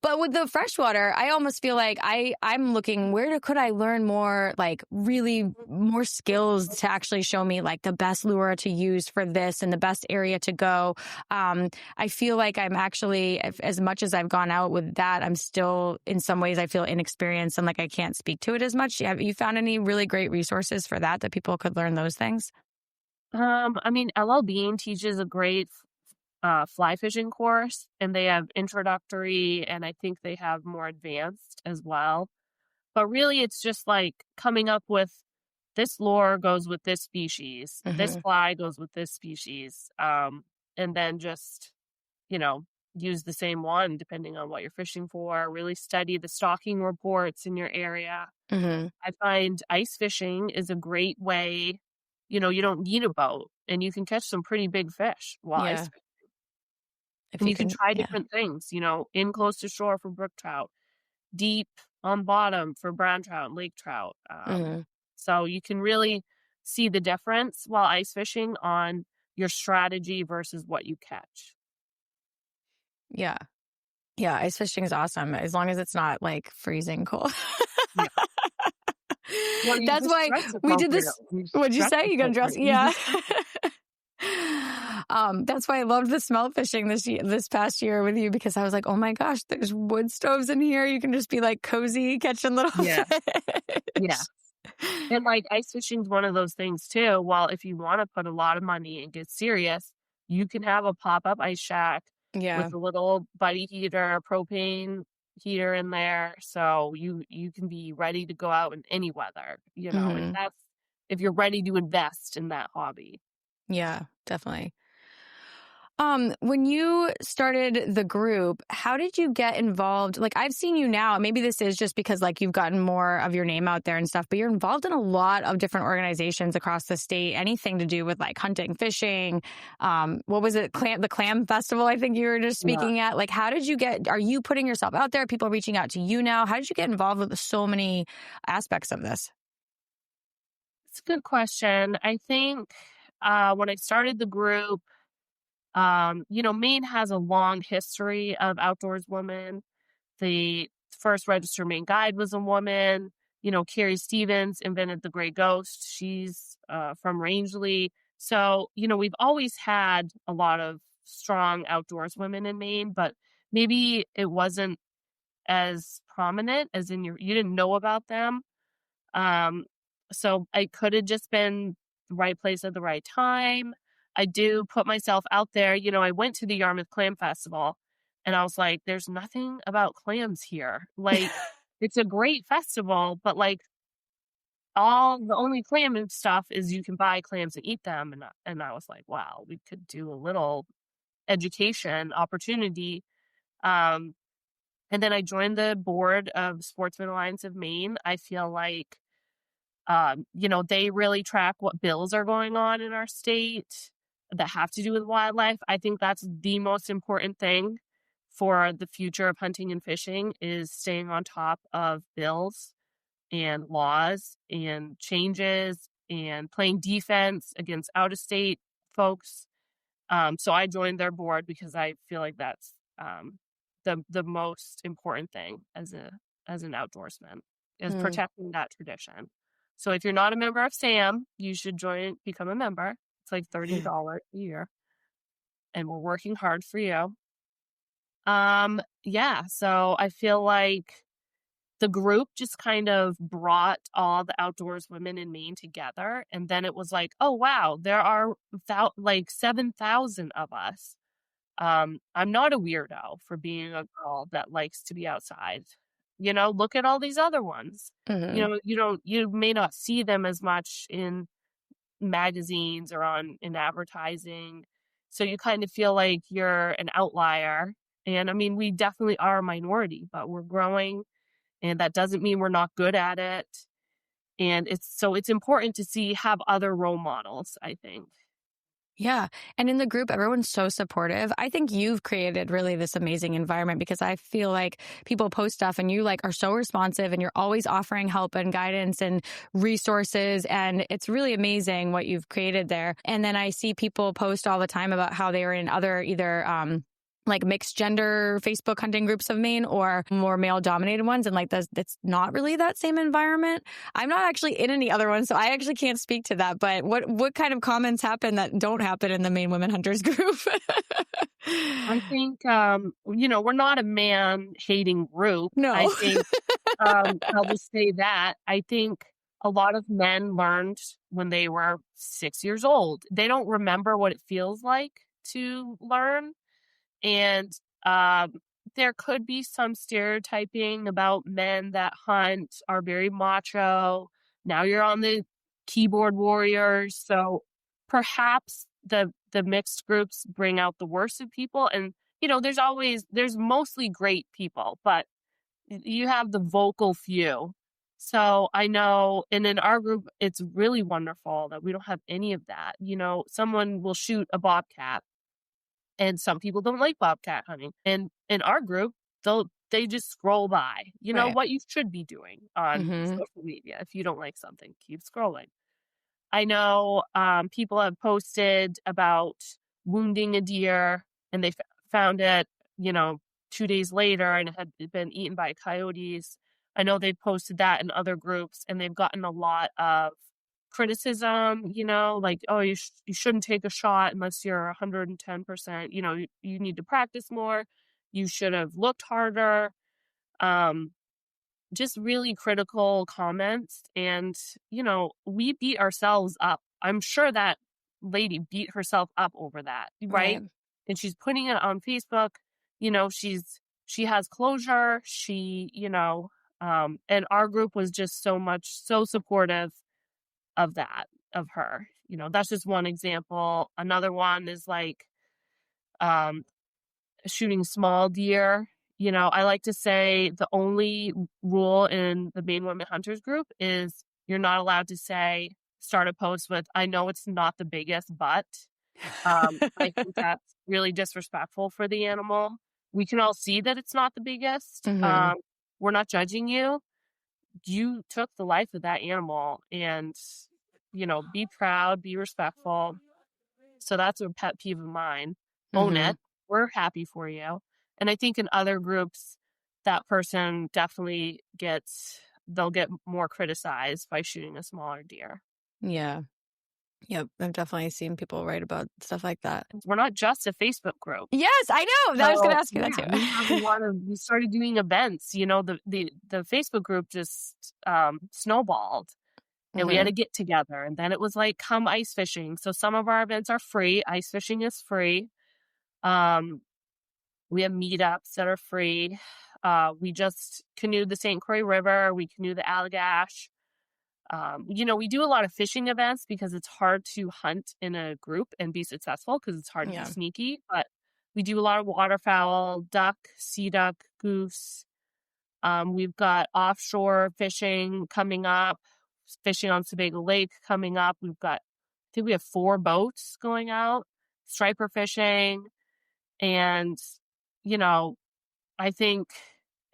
Speaker 2: But with the freshwater, I almost feel I'm looking, where could I learn more, really more skills to actually show me the best lure to use for this and the best area to go. I feel I'm actually, as much as I've gone out with that, I'm still in some ways I feel inexperienced and I can't speak to it as much. Have you found any really great resources for that people could learn those things?
Speaker 3: I mean, LL Bean teaches a great fly fishing course, and they have introductory, and I think they have more advanced as well. But really, it's just coming up with this lure goes with this species, this fly goes with this species, and then just use the same one depending on what you're fishing for. Really study the stocking reports in your area. I find ice fishing is a great way. You don't need a boat, and you can catch some pretty big fish while ice fishing. And you can try different things, in close to shore for brook trout, deep on bottom for brown trout and lake trout. So you can really see the difference while ice fishing on your strategy versus what you catch.
Speaker 2: Yeah. Yeah, ice fishing is awesome as long as it's not freezing cold.
Speaker 3: Well, you
Speaker 2: That's
Speaker 3: just
Speaker 2: why
Speaker 3: dress
Speaker 2: we did this.
Speaker 3: appropriate.
Speaker 2: What'd you say? You gonna dress?
Speaker 3: appropriate.
Speaker 2: Yeah.
Speaker 3: just-
Speaker 2: That's why I loved the smell fishing this past year with you, because I was like, oh my gosh, there's wood stoves in here. You can just be like cozy catching little
Speaker 3: Yeah.
Speaker 2: fish.
Speaker 3: Yeah. And like ice fishing is one of those things too. Well, if you want to put a lot of money and get serious, you can have a pop-up ice shack
Speaker 2: Yeah.
Speaker 3: with a little buddy heater, propane heater in there. So you can be ready to go out in any weather,
Speaker 2: Mhm.
Speaker 3: if you're ready to invest in that hobby.
Speaker 2: Yeah, definitely. When you started the group, how did you get involved? Like, I've seen you now, maybe this is just because like you've gotten more of your name out there and stuff, but you're involved in a lot of different organizations across the state, anything to do with like hunting, fishing. What was it? The clam festival, I think you were just
Speaker 3: Yeah.
Speaker 2: speaking at. Like, are you putting yourself out there? People are reaching out to you now. How did you get involved with so many aspects of this?
Speaker 3: It's a good question. I think when I started the group, Maine has a long history of outdoors women. The first registered Maine guide was a woman. Carrie Stevens invented the gray ghost. She's from Rangeley. So, we've always had a lot of strong outdoors women in Maine, but maybe it wasn't as prominent as you didn't know about them. So I could have just been the right place at the right time. I do put myself out there. I went to the Yarmouth Clam Festival and I was like, there's nothing about clams here. Like, it's a great festival, but like the only clam and stuff is you can buy clams and eat them. And I was like, wow, we could do a little education opportunity. Um, and then I joined the board of Sportsman Alliance of Maine. I feel like they really track what bills are going on in our state that have to do with wildlife. I think that's the most important thing for the future of hunting and fishing is staying on top of bills and laws and changes and playing defense against out-of-state folks. So I joined their board because I feel like that's the most important thing as an outdoorsman is protecting that tradition. So if you're not a member of SAM, you should become a member. It's like $30 a year. And we're working hard for you. So I feel like the group just kind of brought all the outdoors women in Maine together. And then it was like, oh, wow, there are like 7,000 of us. I'm not a weirdo for being a girl that likes to be outside. Look at all these other ones.
Speaker 2: Mhm.
Speaker 3: You may not see them as much in magazines or in advertising. So you kind of feel like you're an outlier. And I mean, we definitely are a minority, but we're growing, and that doesn't mean we're not good at it. And it's important to have other role models, I think.
Speaker 2: Yeah. And in the group, everyone's so supportive. I think you've created really this amazing environment because I feel like people post stuff and you like are so responsive and you're always offering help and guidance and resources. And it's really amazing what you've created there. And then I see people post all the time about how they are in other either, like mixed gender Facebook hunting groups of Maine or more male dominated ones. And like that's not really that same environment. I'm not actually in any other ones, so I actually can't speak to that. But what kind of comments happen that don't happen in the Maine Women Hunters group?
Speaker 3: I think, we're not a man hating group.
Speaker 2: No.
Speaker 3: I think, I'll just say that. I think a lot of men learned when they were 6 years old. They don't remember what it feels like to learn. And there could be some stereotyping about men that hunt are very macho. Now you're on the keyboard warriors. So perhaps the mixed groups bring out the worst of people. And, there's mostly great people, but you have the vocal few. So I know, and in our group, it's really wonderful that we don't have any of that. Someone will shoot a bobcat. And some people don't like bobcat hunting. And in our group, they just scroll by.
Speaker 2: Right.
Speaker 3: What you should be doing on social media. If you don't like something, keep scrolling. I know people have posted about wounding a deer and they found it, 2 days later and it had been eaten by coyotes. I know they've posted that in other groups, and they've gotten a lot of criticism, like, oh, you shouldn't take a shot unless you're 110%, you need to practice more. You should have looked harder. Just really critical comments. And, we beat ourselves up. I'm sure that lady beat herself up over that, right? And she's putting it on Facebook. She has closure. And our group was just so supportive of that, of her. That's just one example. Another one is like shooting small deer. I like to say the only rule in the Maine Women Hunters group is you're not allowed to start a post with, I know it's not the biggest, but I think that's really disrespectful for the animal. We can all see that it's not the biggest. We're not judging you. You took the life of that animal, and, be proud, be respectful. So that's a pet peeve of mine. Own it. We're happy for you. And I think in other groups, that person definitely they'll get more criticized by shooting a smaller deer.
Speaker 2: Yeah. Yep. I've definitely seen people write about stuff like that.
Speaker 3: We're not just a Facebook group.
Speaker 2: Yes, I know. I was going to ask you that too.
Speaker 3: We started doing events, the Facebook group just snowballed. And we had to get together. And then it was like, come ice fishing. So some of our events are free. Ice fishing is free. We have meetups that are free. We just canoed the St. Croix River. We canoed the Allagash. We do a lot of fishing events because it's hard to hunt in a group and be successful because it's hard to be sneaky. But we do a lot of waterfowl, duck, sea duck, goose. We've got offshore fishing coming up. Fishing on Sebago Lake coming up. I think we have 4 boats going out, striper fishing. And, I think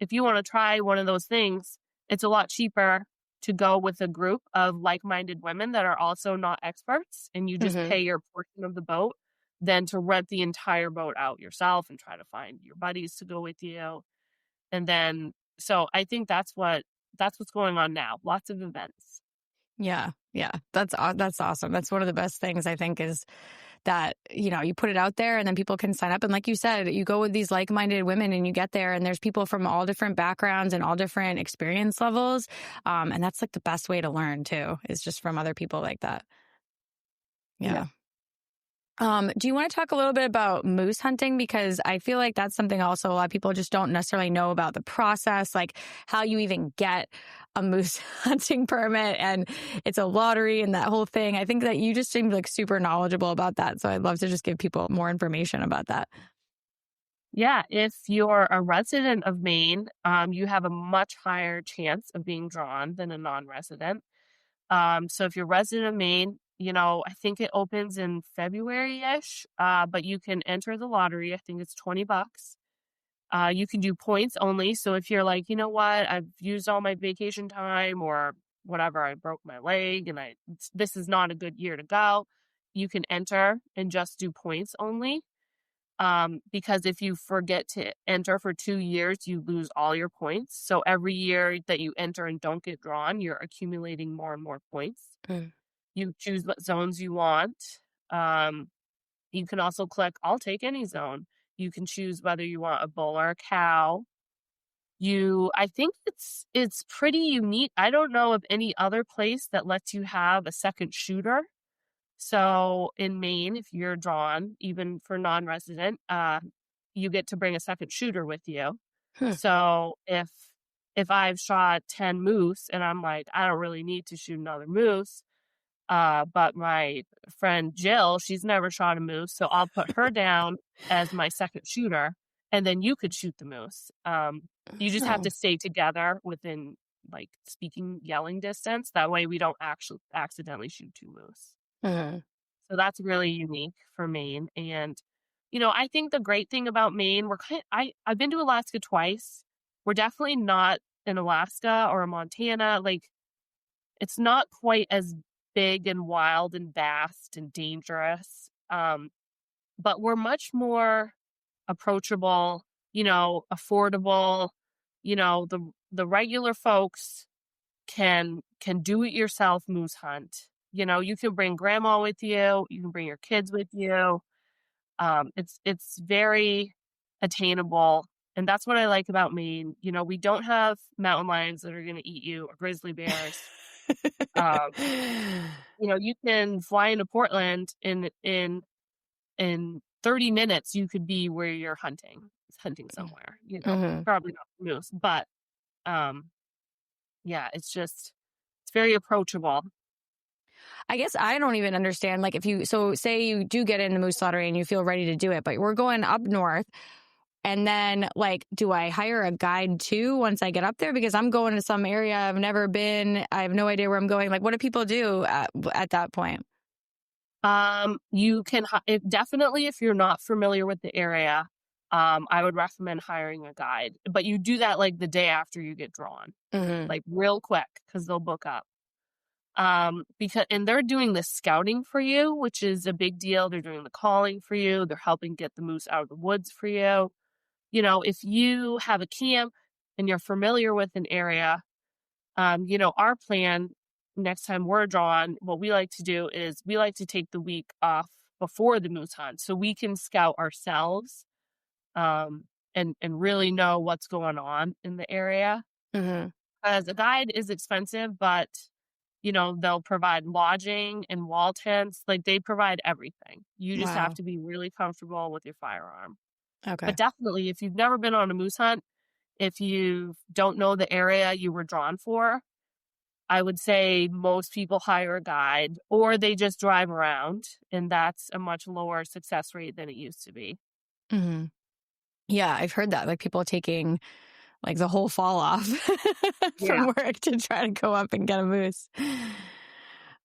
Speaker 3: if you want to try one of those things, it's a lot cheaper to go with a group of like-minded women that are also not experts, and you just pay your portion of the boat than to rent the entire boat out yourself and try to find your buddies to go with you. And then, so I think that's what's going on now. Lots of events.
Speaker 2: Yeah. That's awesome. That's one of the best things, I think, is that, you put it out there and then people can sign up. And like you said, you go with these like-minded women and you get there and there's people from all different backgrounds and all different experience levels. And that's like the best way to learn too, is just from other people like that. Yeah. Do you want to talk a little bit about moose hunting? Because I feel like that's something also a lot of people just don't necessarily know about the process, like how you even get a moose hunting permit, and it's a lottery and that whole thing. I think that you just seem like super knowledgeable about that. So I'd love to just give people more information about that.
Speaker 3: Yeah, if you're a resident of Maine, you have a much higher chance of being drawn than a non-resident. So if you're a resident of Maine, I think it opens in February-ish, but you can enter the lottery. I think it's $20. You can do points only. So if you're like, you know what, I've used all my vacation time or whatever, I broke my leg and this is not a good year to go, you can enter and just do points only. Because if you forget to enter for 2 years, you lose all your points. So every year that you enter and don't get drawn, you're accumulating more and more points. You choose what zones you want. You can also click, I'll take any zone. You can choose whether you want a bull or a cow. I think it's pretty unique. I don't know of any other place that lets you have a second shooter. So in Maine, if you're drawn, even for non-resident, you get to bring a second shooter with you. So if I've shot 10 moose and I'm like, I don't really need to shoot another moose, but my friend Jill, she's never shot a moose, so I'll put her down as my second shooter, and then you could shoot the moose. You just have to stay together within like yelling distance. That way we don't actually accidentally shoot 2 moose. So that's really unique for Maine. And, I think the great thing about Maine, I've been to Alaska twice. We're definitely not in Alaska or Montana. Like, it's not quite as big and wild and vast and dangerous. But we're much more approachable, affordable. the regular folks can do it yourself moose hunt. You know, you can bring grandma with you, you can bring your kids with you. It's very attainable. And that's what I like about Maine. You know, we don't have mountain lions that are going to eat you or grizzly bears. Um, you know, you can fly into Portland in 30 minutes, you could be where you're hunting somewhere, you know, probably not moose, but, yeah, it's very approachable.
Speaker 2: I guess I don't even understand, like, so say you do get in the moose lottery and you feel ready to do it, but we're going up north. And then, like, do I hire a guide too once I get up there? Because I'm going to some area I've never been. I have no idea where I'm going. Like, what do people do at that point?
Speaker 3: You can definitely, if you're not familiar with the area, I would recommend hiring a guide. But you do that like the day after you get drawn, like real quick, because they'll book up. And they're doing the scouting for you, which is a big deal. They're doing the calling for you. They're helping get the moose out of the woods for you. You know, if you have a camp and you're familiar with an area, you know, our plan next time we're drawn, what we like to do is we like to take the week off before the moose hunt so we can scout ourselves, and really know what's going on in the area. As a guide is expensive, but you know, they'll provide lodging and wall tents. Like, they provide everything. You just have to be really comfortable with your firearm.
Speaker 2: Okay.
Speaker 3: But definitely, if you've never been on a moose hunt, if you don't know the area you were drawn for, I would say most people hire a guide or they just drive around, and that's a much lower success rate than it used to be.
Speaker 2: Yeah, I've heard that. Like, people taking like the whole fall off from work to try to go up and get a moose.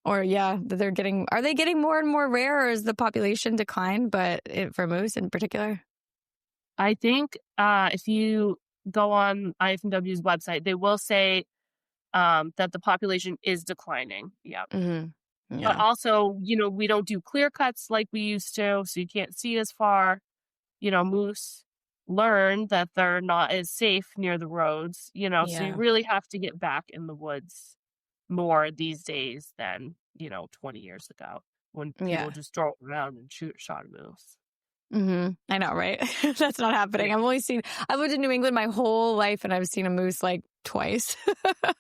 Speaker 2: Or are they getting more and more rare, or is the population decline, but for moose in particular?
Speaker 3: I think if you go on IFMW's website, they will say that the population is declining. Yeah. But also, you know, we don't do clear cuts like we used to, so you can't see as far. You know, moose learn that they're not as safe near the roads, you know, so you really have to get back in the woods more these days than, you know, 20 years ago when people just drove around and shot a moose.
Speaker 2: I know, right? That's not happening. I've lived in New England my whole life, and I've seen a moose like twice.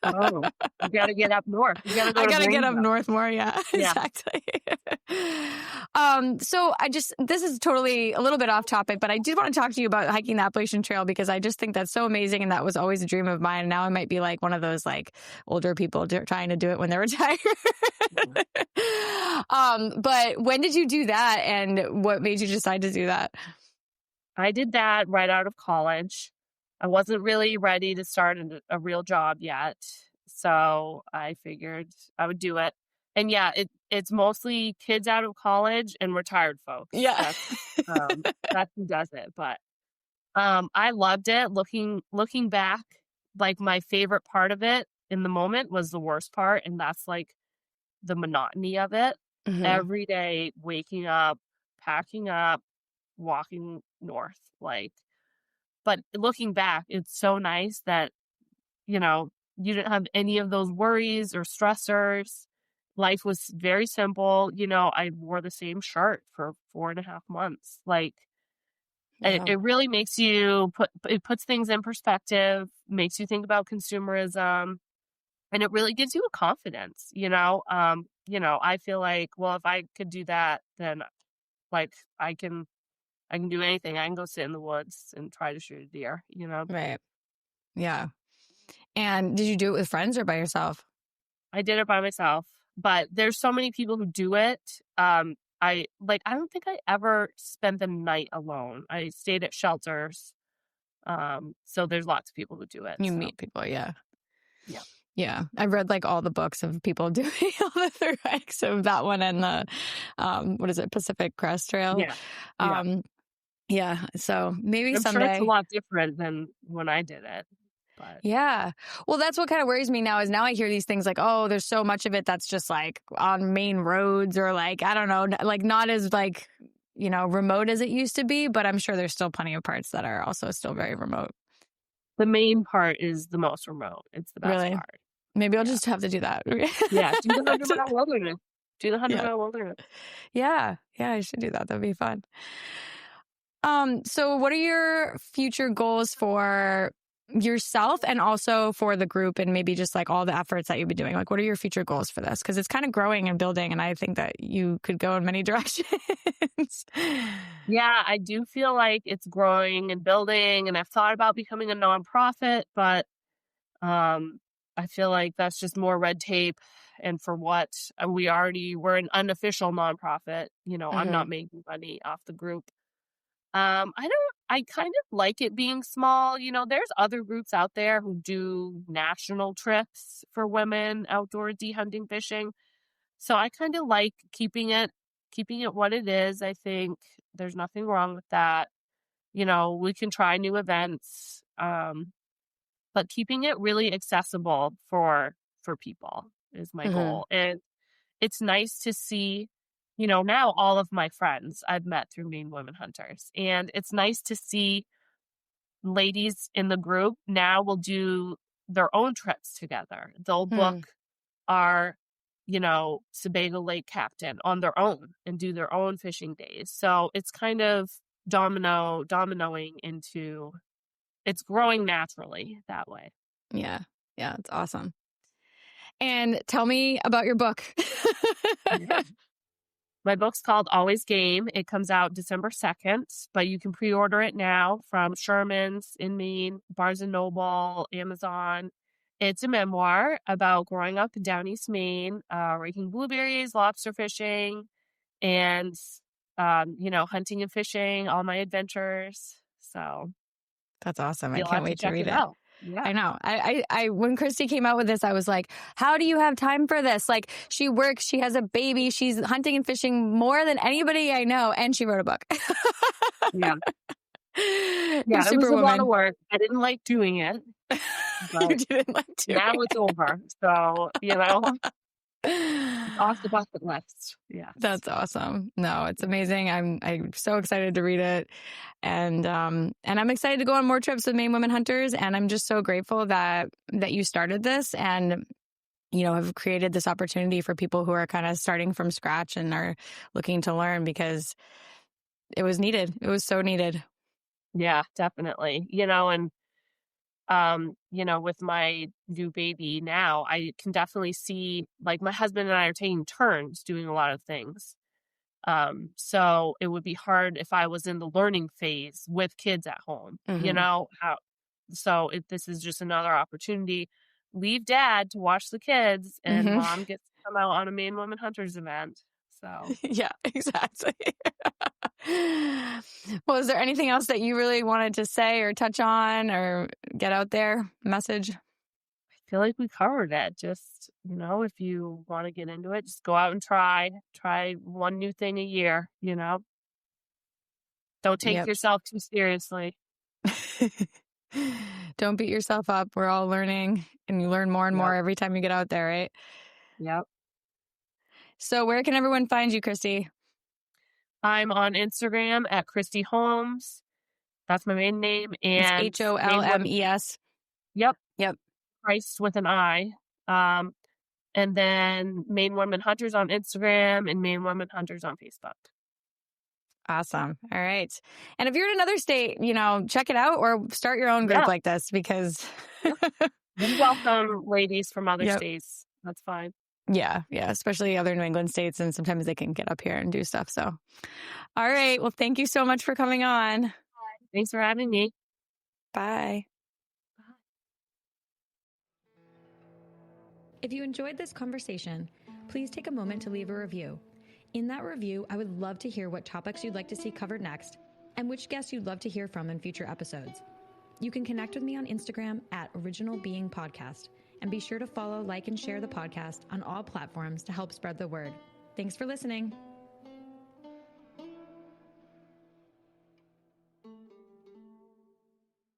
Speaker 3: Oh, you got to get up north. I
Speaker 2: got to get up north more. Yeah, exactly. So this is totally a little bit off topic, but I did want to talk to you about hiking the Appalachian Trail, because I just think that's so amazing. And that was always a dream of mine. And now I might be like one of those like older people trying to do it when they're retired. But when did you do that, and what made you decide to do that?
Speaker 3: I did that right out of college. I wasn't really ready to start a real job yet, so I figured I would do it. And it's mostly kids out of college and retired folks.
Speaker 2: Yeah,
Speaker 3: that's who does it. But I loved it. Looking back, like, my favorite part of it in the moment was the worst part, and that's like the monotony of it. Every day, waking up, packing up, walking north, like. But looking back, it's so nice that, you know, you didn't have any of those worries or stressors. Life was very simple. You know, I wore the same shirt for 4.5 months. Like, it really makes you it puts things in perspective, makes you think about consumerism, and it really gives you a confidence, you know? I feel like, well, if I could do that, then like I can do anything. I can go sit in the woods and try to shoot a deer, you know?
Speaker 2: Right. Yeah. And did you do it with friends or by yourself?
Speaker 3: I did it by myself, but there's so many people who do it. I don't think I ever spent the night alone. I stayed at shelters. So there's lots of people who do it.
Speaker 2: You meet people. Yeah.
Speaker 3: Yeah.
Speaker 2: Yeah. I've read like all the books of people doing all the thru hikes of that one and the, what is it? Pacific Crest Trail.
Speaker 3: Yeah.
Speaker 2: Yeah, so maybe
Speaker 3: I'm
Speaker 2: someday.
Speaker 3: sure it's a lot different than when I did it. But.
Speaker 2: Yeah. Well, that's what kind of worries me now is now I hear these things like, oh, there's so much of it that's just like on main roads or like, I don't know, like not as like, you know, remote as it used to be. But I'm sure there's still plenty of parts that are also still very remote.
Speaker 3: The main part is the most remote. It's the best
Speaker 2: Really?
Speaker 3: part.
Speaker 2: Maybe I'll just have to do that.
Speaker 3: Yeah, do the 100-mile wilderness. Do the 100-mile wilderness.
Speaker 2: Yeah, I should do that. That'd be fun. So what are your future goals for yourself and also for the group, and maybe just like all the efforts that you've been doing? Like, what are your future goals for this? Because it's kind of growing and building, and I think that you could go in many directions.
Speaker 3: Yeah, I do feel like it's growing and building, and I've thought about becoming a nonprofit, but I feel like that's just more red tape. And for what we're an unofficial nonprofit. I'm not making money off the group. I kind of like it being small. There's other groups out there who do national trips for women outdoorsy hunting, fishing. So I kind of like keeping it what it is. I think there's nothing wrong with that. We can try new events, but keeping it really accessible for people is my goal. And it's nice to see, now all of my friends I've met through Maine Women Hunters. And it's nice to see ladies in the group now will do their own trips together. They'll book our, Sebago Lake Captain on their own and do their own fishing days. So it's kind of dominoing into, it's growing naturally that way.
Speaker 2: Yeah, it's awesome. And tell me about your book.
Speaker 3: Yeah. My book's called Always Game. It comes out December 2nd, but you can pre-order it now from Sherman's in Maine, Barnes & Noble, Amazon. It's a memoir about growing up in down East Maine, raking blueberries, lobster fishing, and, hunting and fishing, all my adventures. So
Speaker 2: that's awesome. I can't wait to read it.
Speaker 3: Out. Yeah.
Speaker 2: I know. I when Christi came out with this, I was like, how do you have time for this? Like, she works, she has a baby, she's hunting and fishing more than anybody I know, and she wrote a book.
Speaker 3: Yeah. It was a lot of work. I didn't like doing it. But
Speaker 2: you didn't like doing
Speaker 3: now it's over. So, off the bucket list. Yeah.
Speaker 2: That's awesome. No, it's amazing. I'm so excited to read it. And I'm excited to go on more trips with Maine Women Hunters. And I'm just so grateful that you started this and, have created this opportunity for people who are kind of starting from scratch and are looking to learn, because it was needed. It was so needed.
Speaker 3: Yeah, definitely. With my new baby now, I can definitely see, like, my husband and I are taking turns doing a lot of things. So it would be hard if I was in the learning phase with kids at home, so if this is just another opportunity, leave dad to watch the kids and mom gets to come out on a Maine Women Hunters event. So
Speaker 2: yeah, exactly. Well, is there anything else that you really wanted to say or touch on or get out there? Message?
Speaker 3: I feel like we covered it. Just, if you want to get into it, just go out and try one new thing a year, Don't take yourself too seriously.
Speaker 2: Don't beat yourself up. We're all learning, and you learn more and more every time you get out there, right?
Speaker 3: Yep.
Speaker 2: So where can everyone find you, Christi?
Speaker 3: I'm on Instagram at Christi Holmes. That's my main name. And
Speaker 2: it's HOLMES.
Speaker 3: Yep. Christ with an I. And then Maine Women Hunters on Instagram and Maine Women Hunters on Facebook.
Speaker 2: Awesome. All right. And if you're in another state, check it out or start your own group like this, because
Speaker 3: we welcome ladies from other states. That's fine.
Speaker 2: Yeah. Especially other New England states. And sometimes they can get up here and do stuff. So, all right. Well, thank you so much for coming on.
Speaker 3: Thanks for having me.
Speaker 2: Bye.
Speaker 1: If you enjoyed this conversation, please take a moment to leave a review. In that review, I would love to hear what topics you'd like to see covered next and which guests you'd love to hear from in future episodes. You can connect with me on Instagram at Original Being Podcast, and be sure to follow, like, and share the podcast on all platforms to help spread the word. Thanks for listening.